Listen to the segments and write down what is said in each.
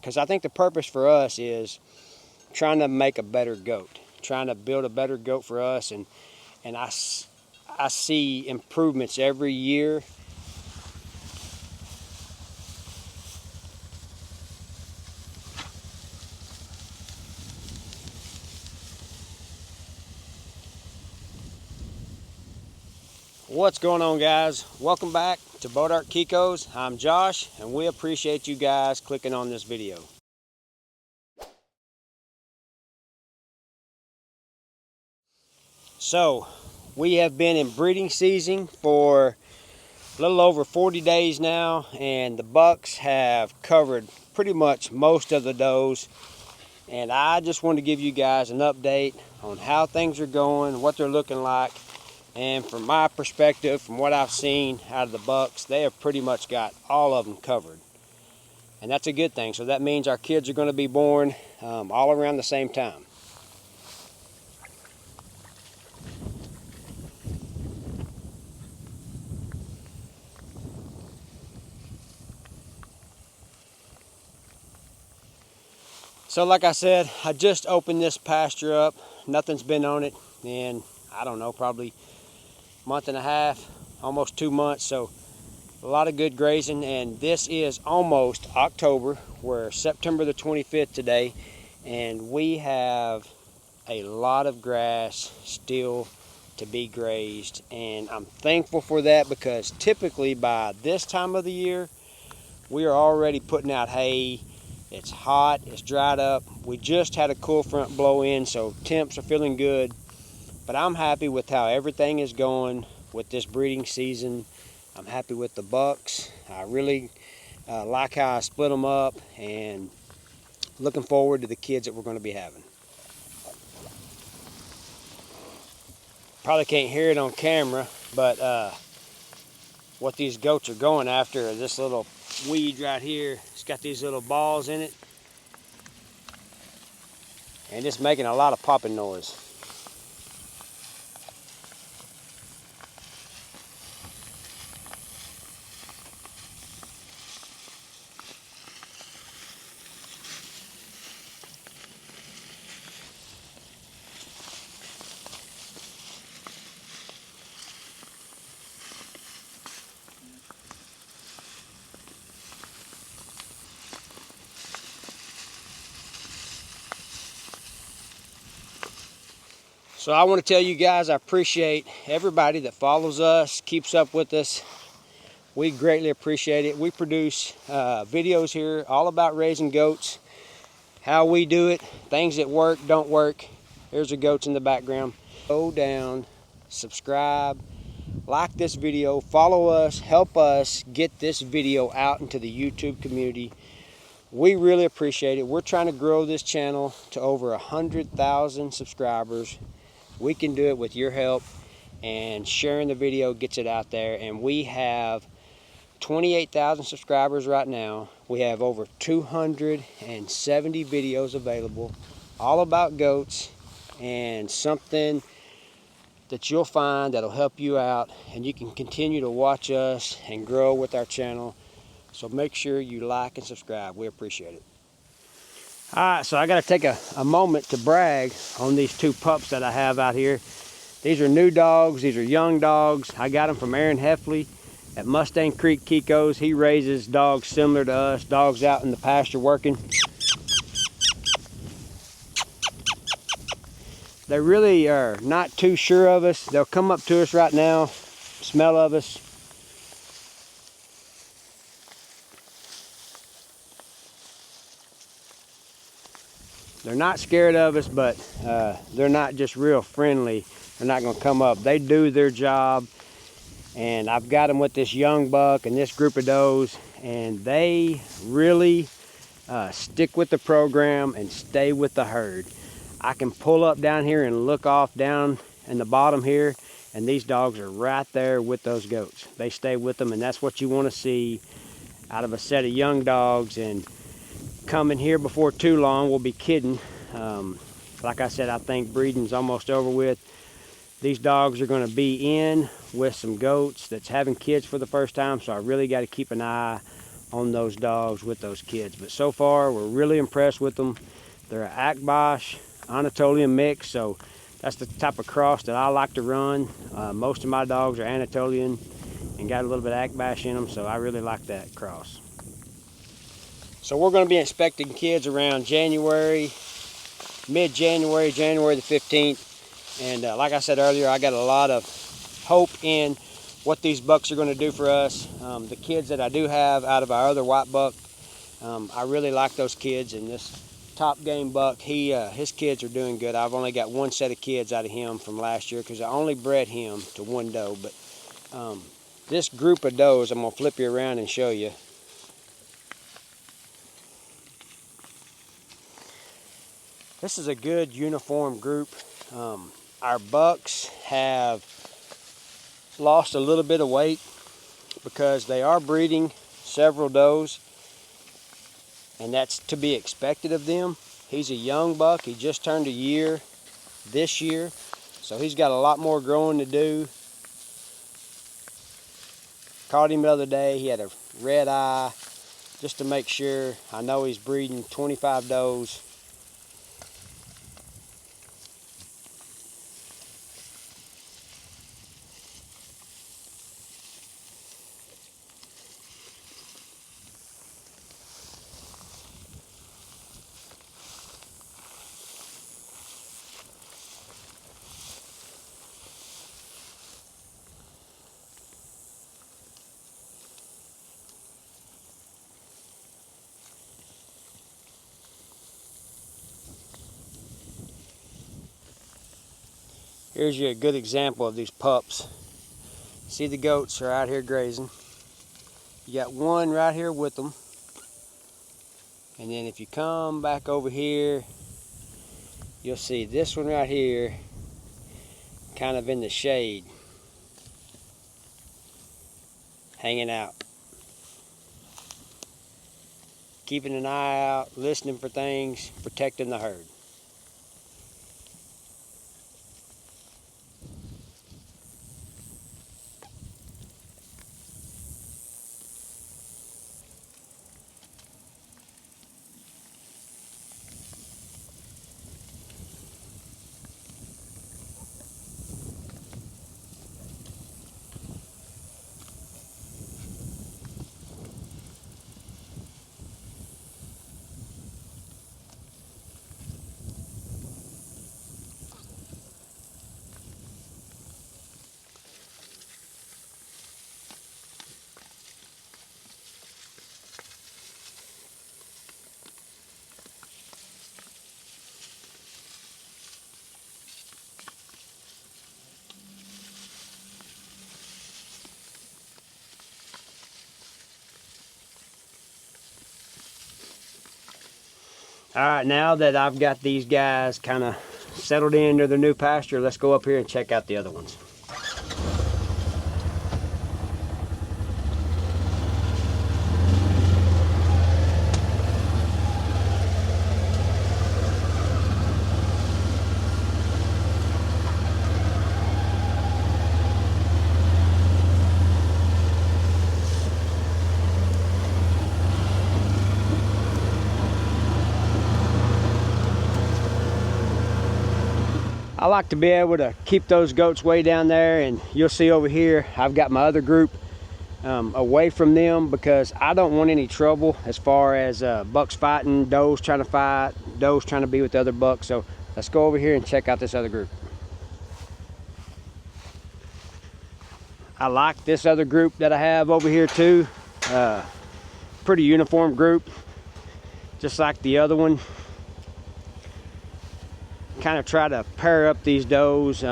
because I think the purpose for us is trying to make a better goat, trying to build a better goat for us, and I see improvements every year. What's going on, guys? Welcome back to Kiko's. I'm Josh, and we appreciate you guys clicking on this video. So we have been in breeding season for a little over 40 days now, and the bucks have covered pretty much most of the does. And I just want to give you guys an update on how things are going, what they're looking like. And from my perspective, from what I've seen out of the bucks, they have pretty much got all of them covered. And that's a good thing. So that means our kids are going to be born all around the same time. So like I said, I just opened this pasture up. Nothing's been on it in, I don't know, probably a month and a half, almost 2 months. So a lot of good grazing, and this is almost October. We're September the 25th today, and we have a lot of grass still to be grazed, and I'm thankful for that, because typically by this time of the year we are already putting out hay. It's hot, it's dried up. We just had a cool front blow in, so temps are feeling good. But I'm happy with how everything is going with this breeding season. I'm happy with the bucks. I really like how I split them up, and looking forward to the kids that we're going to be having. Probably can't hear it on camera, but what these goats are going after is this little weed right here. It's got these little balls in it, and it's making a lot of popping noise. So I want to tell you guys, I appreciate everybody that follows us, keeps up with us. We greatly appreciate it. We produce videos here all about raising goats, how we do it, things that work, don't work. There's the goats in the background. Go down, subscribe, like this video, follow us, help us get this video out into the YouTube community. We really appreciate it. We're trying to grow this channel to over 100,000 subscribers. We can do it with your help, and sharing the video gets it out there. And we have 28,000 subscribers right now. We have over 270 videos available, all about goats, and something that you'll find that'll help you out, and you can continue to watch us and grow with our channel. So make sure you like and subscribe. We appreciate it. All right, so I got to take a moment to brag on these two pups that I have out here. These are new dogs. These are young dogs. I got them from Aaron Heffley at Mustang Creek Kiko's. He raises dogs similar to us, dogs out in the pasture working. They really are not too sure of us. They'll come up to us right now, smell of us. They're not scared of us, but they're not just real friendly. They're not going to come up. They do their job, and I've got them with this young buck and this group of does, and they really stick with the program and stay with the herd. I can pull up down here and look off down in the bottom here, and these dogs are right there with those goats. They stay with them, and that's what you want to see out of a set of young dogs. And coming here before too long, we'll be kidding. Like I said, I think breeding's almost over with. These dogs are going to be in with some goats that's having kids for the first time, so I really got to keep an eye on those dogs with those kids. But so far, we're really impressed with them. They're an Akbash Anatolian mix, so that's the type of cross that I like to run. Most of my dogs are Anatolian and got a little bit of Akbash in them, so I really like that cross. So we're going to be inspecting kids around January, mid-January, January the 15th. And like I said earlier, I got a lot of hope in what these bucks are going to do for us. The kids that I do have out of our other white buck, I really like those kids. And this top game buck, his kids are doing good. I've only got one set of kids out of him from last year because I only bred him to one doe. But this group of does, I'm going to flip you around and show you. This is a good uniform group. Our bucks have lost a little bit of weight because they are breeding several does, and that's to be expected of them. He's a young buck. He just turned a year this year, so he's got a lot more growing to do. Caught him the other day. He had a red eye, just to make sure. I know he's breeding 25 does. Here's you a good example of these pups. See, the goats are out here grazing. You got one right here with them. And then if you come back over here, you'll see this one right here, kind of in the shade, hanging out. Keeping an eye out, listening for things, protecting the herd. All right, now that I've got these guys kind of settled into their new pasture, let's go up here and check out the other ones. I like to be able to keep those goats way down there, and you'll see over here I've got my other group away from them because I don't want any trouble as far as bucks fighting, does trying to fight, does trying to be with the other bucks. So let's go over here and check out this other group. I like this other group that I have over here too. Pretty uniform group, just like the other one. Kind of try to pair up these does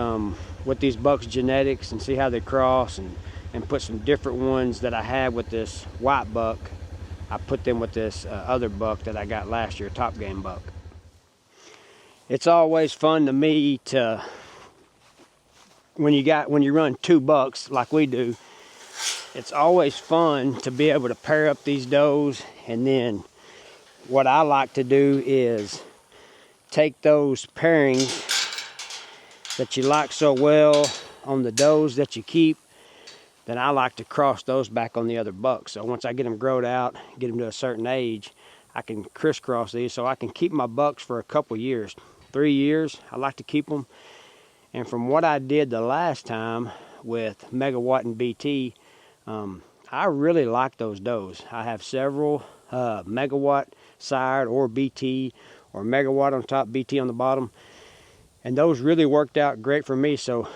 with these bucks genetics and see how they cross, and put some different ones that I had with this white buck. I put them with this other buck that I got last year, top game buck. It's always fun to me to, when you run two bucks like we do, it's always fun to be able to pair up these does. And then what I like to do is take those pairings that you like so well on the does that you keep, then I like to cross those back on the other bucks. So once I get them growed out, get them to a certain age, I can crisscross these so I can keep my bucks for a couple years. 3 years, I like to keep them. And from what I did the last time with Megawatt and BT, I really like those does. I have several Megawatt sired or BT, or Megawatt on top, BT on the bottom. And those really worked out great for me. So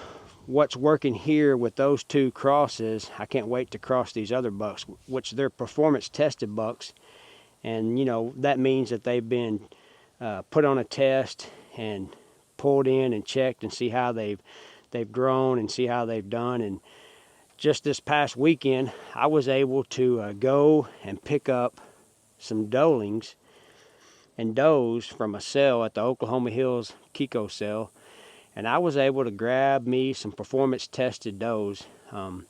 what's working here with those two crosses, I can't wait to cross these other bucks, which they're performance tested bucks. And you know, that means that they've been put on a test and pulled in and checked and see how they've grown and see how they've done. And just this past weekend, I was able to go and pick up some doelings and does from a sale at the Oklahoma Hills Kiko sale, and I was able to grab me some performance tested does, and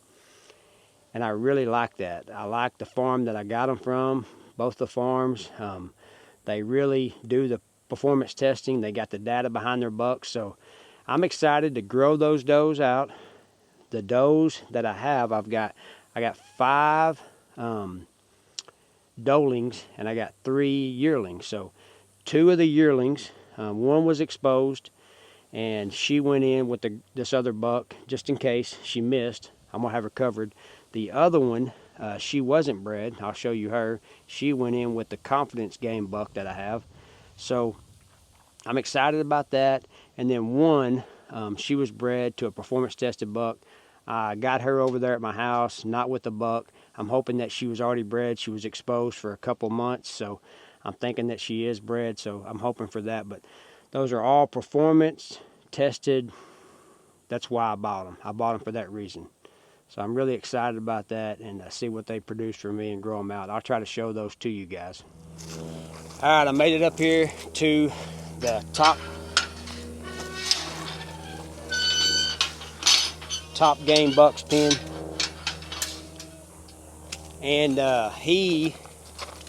I really like that. I like the farm that I got them from, both the farms. They really do the performance testing. They got the data behind their bucks, so I'm excited to grow those does out. The does that I have, I got 5 doelings and I got 3 yearlings. So 2 of the yearlings, one was exposed and she went in with this other buck just in case she missed. I'm gonna have her covered. The other one, she wasn't bred. I'll show you her. She went in with the confidence game buck that I have. So I'm excited about that. And then one, she was bred to a performance tested buck. I got her over there at my house, not with the buck. I'm hoping that she was already bred. She was exposed for a couple months, so I'm thinking that she is bred, so I'm hoping for that. But those are all performance tested. That's why I bought them. I bought them for that reason. So I'm really excited about that, and see what they produce for me and grow them out. I'll try to show those to you guys. All right, I made it up here to the top game buck's pen, and he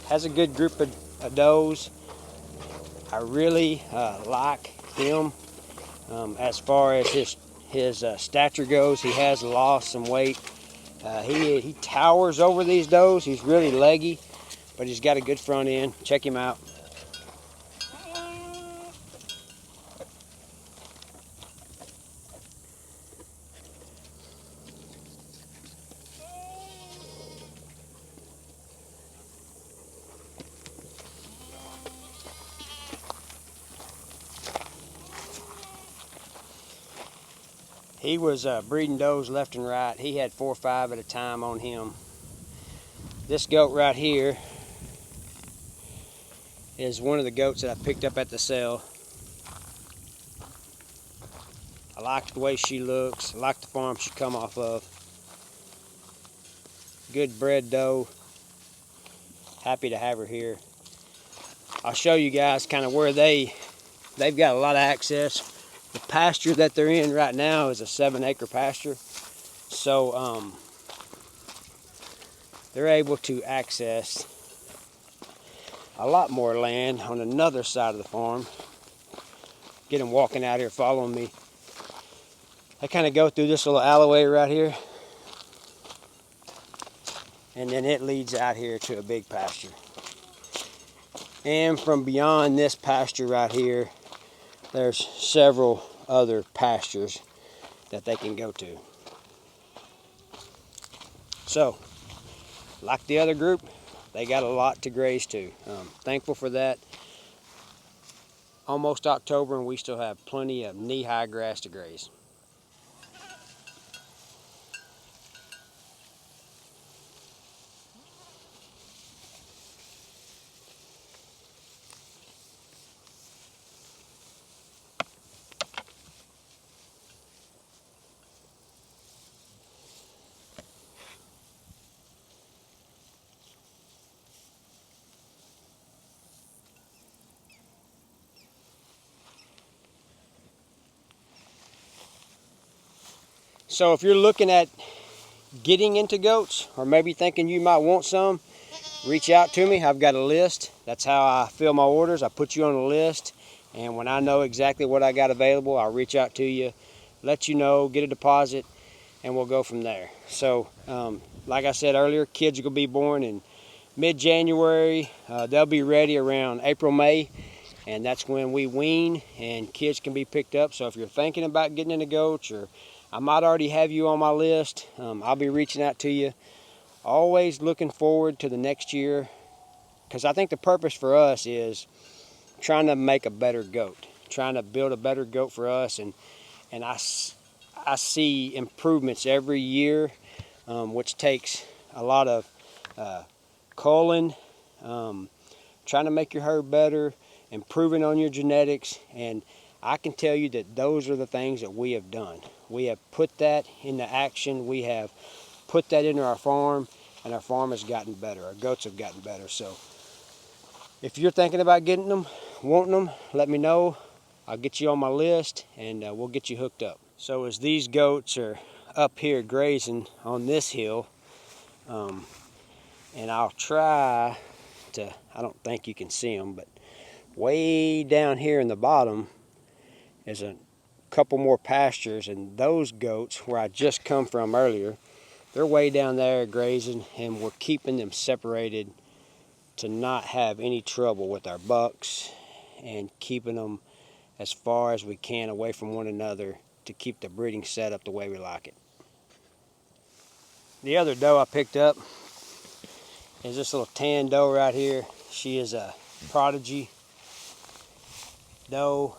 has a good group of does. I really like him. As far as his stature goes, he has lost some weight. He towers over these does. He's really leggy, but he's got a good front end. Check him out. He was breeding does left and right. He had 4 or 5 at a time on him. This goat right here is one of the goats that I picked up at the sale. I like the way she looks. I like the farm she come off of. Good bred doe. Happy to have her here. I'll show you guys kind of where they've got a lot of access. The pasture that they're in right now is a 7-acre pasture. So they're able to access a lot more land on another side of the farm. Get them walking out here following me. They kind of go through this little alleyway right here, and then it leads out here to a big pasture. And from beyond this pasture right here, there's several other pastures that they can go to. So, like the other group, they got a lot to graze too. Thankful for that. Almost October and we still have plenty of knee-high grass to graze. So if you're looking at getting into goats, or maybe thinking you might want some, reach out to me. I've got a list. That's how I fill my orders. I put you on a list, and when I know exactly what I got available, I'll reach out to you, let you know, get a deposit, and we'll go from there. So like I said earlier, kids are going to be born in mid-January. They'll be ready around April, May, and that's when we wean and kids can be picked up. So if you're thinking about getting into goats, or I might already have you on my list, I'll be reaching out to you. Always looking forward to the next year, because I think the purpose for us is trying to make a better goat, trying to build a better goat for us, and I see improvements every year, which takes a lot of culling, trying to make your herd better, improving on your genetics, and I can tell you that those are the things that we have done. We have put that into action. We have put that into our farm, and our farm has gotten better. Our goats have gotten better. So if you're thinking about getting them, wanting them, let me know. I'll get you on my list, and we'll get you hooked up. So as these goats are up here grazing on this hill, and I'll try to, I don't think you can see them, but way down here in the bottom is a couple more pastures, and those goats where I just come from earlier, they're way down there grazing, and we're keeping them separated to not have any trouble with our bucks, and keeping them as far as we can away from one another to keep the breeding set up the way we like it. The other doe I picked up is this little tan doe right here. She is a prodigy doe,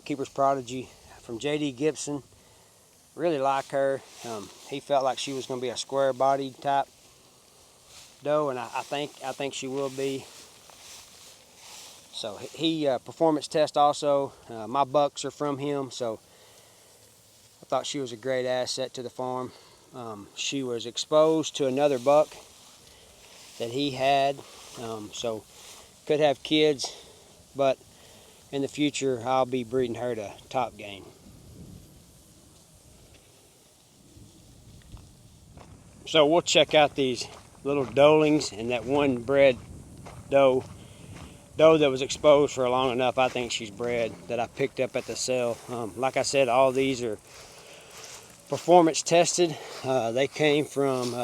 Keeper's Prodigy from J.D. Gibson. Really like her. He felt like she was going to be a square-bodied type doe, and I think she will be. So he performance test also. My bucks are from him, so I thought she was a great asset to the farm. She was exposed to another buck that he had, so could have kids, but in the future I'll be breeding her to top game. So we'll check out these little doelings and that one bred doe that was exposed for long enough. I think she's bred, that I picked up at the sale. Like I said, all these are performance tested. They came from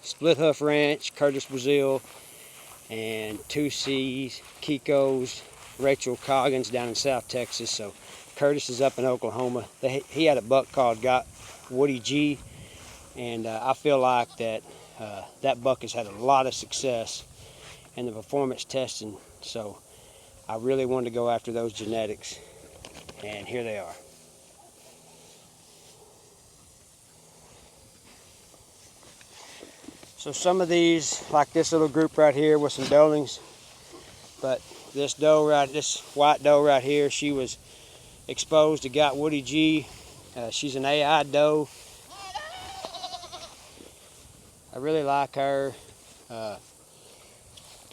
Split Hoof Ranch, Curtis, Brazil, and 2C's, Kiko's, Rachel Coggins down in South Texas. So Curtis is up in Oklahoma. He had a buck called Woody G, and I feel like that that buck has had a lot of success in the performance testing. So I really wanted to go after those genetics, and here they are. So some of these, like this little group right here with some doelings, but this white doe right here, she was exposed to Woody G. She's an AI doe. I really like her. The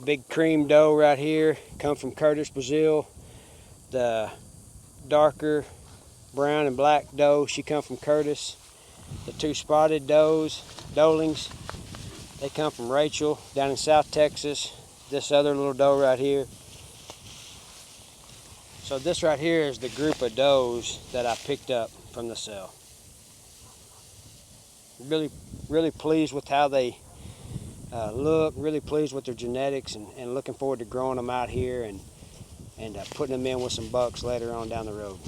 big cream doe right here come from Curtis, Brazil. The darker brown and black doe, she come from Curtis. The two spotted doelings, they come from Rachel down in South Texas. This other little doe right here. So this right here is the group of does that I picked up from the sale. Really pleased with how they look, really pleased with their genetics, and looking forward to growing them out here and putting them in with some bucks later on down the road.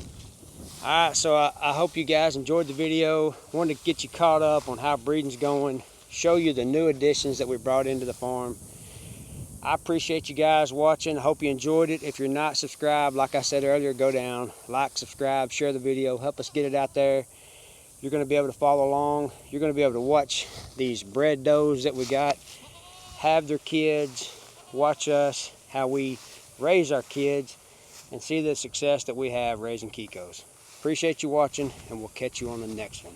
Alright, so I hope you guys enjoyed the video. Wanted to get you caught up on how breeding's going, show you the new additions that we brought into the farm. I appreciate you guys watching. I hope you enjoyed it. If you're not subscribed, like I said earlier, go down, like, subscribe, share the video, help us get it out there. You're going to be able to follow along. You're going to be able to watch these bred does that we got have their kids, watch us, how we raise our kids, and see the success that we have raising Kikos. Appreciate you watching, and we'll catch you on the next one.